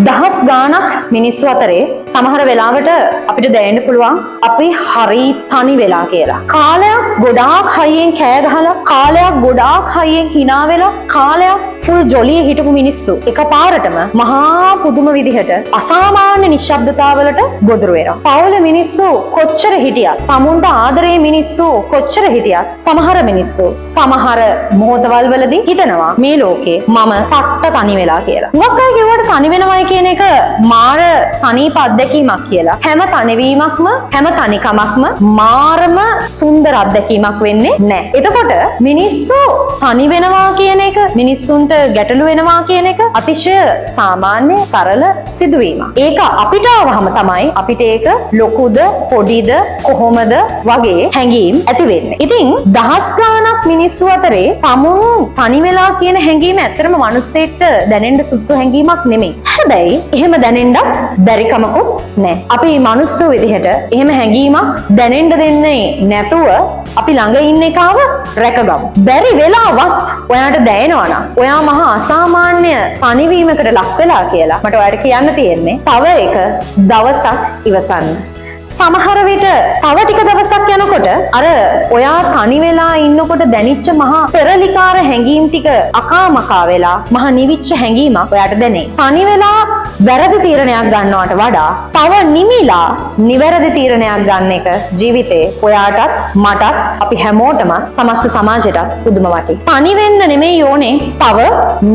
දහස් ගාණක් මිනිස්සු අතරේ සමහර වෙලාවට අපිට දැනෙන්න පුළුවන් අපි හරි තනි වෙලා කියලා. කාලයක් ගොඩාක් හයියෙන් කෑ ගහලා, කාලයක් ගොඩාක් හයියෙන් hina වෙලා, කාලයක් ෆුල් ජොලියේ හිටපු මිනිස්සු එකපාරටම මහා පුදුම විදිහට අසාමාන්‍ය නිශ්ශබ්දතාවලට ගොදුරු වෙනවා. පවුල මිනිස්සු කොච්චර හිටියත්, තමුන්ට ආදරේ මිනිස්සු කොච්චර හිටියත්, සමහර මිනිස්සු සමහර මොහොතවල් වලදී හිතනවා මේ ලෝකේ මම පට්ට තනි වෙලා කියලා. මොකක්ද කිව්වට තනි වෙනවයි කියන එක මාර සනීප අත්දැකීමක් කියලා. හැම තනිවීමක්ම, හැම තනිකමක්ම මාරම සුන්දර අත්දැකීමක් වෙන්නේ නැහැ. එතකොට මිනිස්සු තනි වෙනවා කියන එක, මිනිස්සුන්ට ගැටලු වෙනවා කියන එක අතිශය සාමාන්‍ය සරල සිදුවීමක්. ඒක අපිට ආවහම තමයි අපිට ඒක ලොකුද පොඩිද කොහොමද වගේ හැඟීම් ඇති වෙන්නේ. ඉතින් දහස් ගාණක් මිනිස්සු අතරේ තමුන් තනි වෙලා කියන හැඟීම ඇත්තටම මිනිස්සෙට දැනෙන්න සුදුසු හැඟීමක් නෙමෙයි. හැබැයි එහෙම දැනෙන්නත් බැරි කමකුත් නැහැ. අපි මිනිස්සු විදිහට එහෙම හැඟීමක් දැනෙන්න දෙන්නේ නැතුව අපි ළඟ ඉන්න එකව රැකගමු. බැරි වෙලාවත් ඔයාට දැනෙනවා නම් ඔයා මහා අසාමාන්‍ය තනිවීමකට ලක් වෙලා කියලා මට ඔයාලට කියන්න තියෙන්නේ තව එක දවසක් ඉවසන්න. සමහර විට තව ටික දවසක් යනකොට අර ඔයා තනි වෙලා ඉන්නකොට දැනිච්ච මහා පෙරලිකාර හැඟීම් ටික අකාමකා වෙලා මහා නිවිච්ච හැඟීමක් ඔයාට දැනේ. තනි වෙලා වැරදි තීරණයක් ගන්නවට වඩා තව නිමිලා නිවැරදි තීරණයක් ගන්න එක ජීවිතේ ඔයාටත් මටත් අපි හැමෝටම සමස්ත සමාජයටත් පුදුම වටේ. තනි වෙන්න නෙමෙයි ඕනේ, තව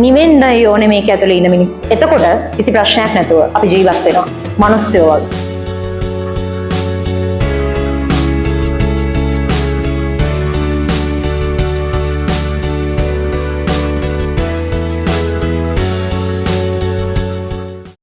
නිවෙන්න ඕනේ මේක ඇතුලේ ඉන්න මිනිස්සු. එතකොට කිසි ප්‍රශ්නයක් නැතුව අපි ජීවත් වෙනවා. මිනිස්සුયો වගේ.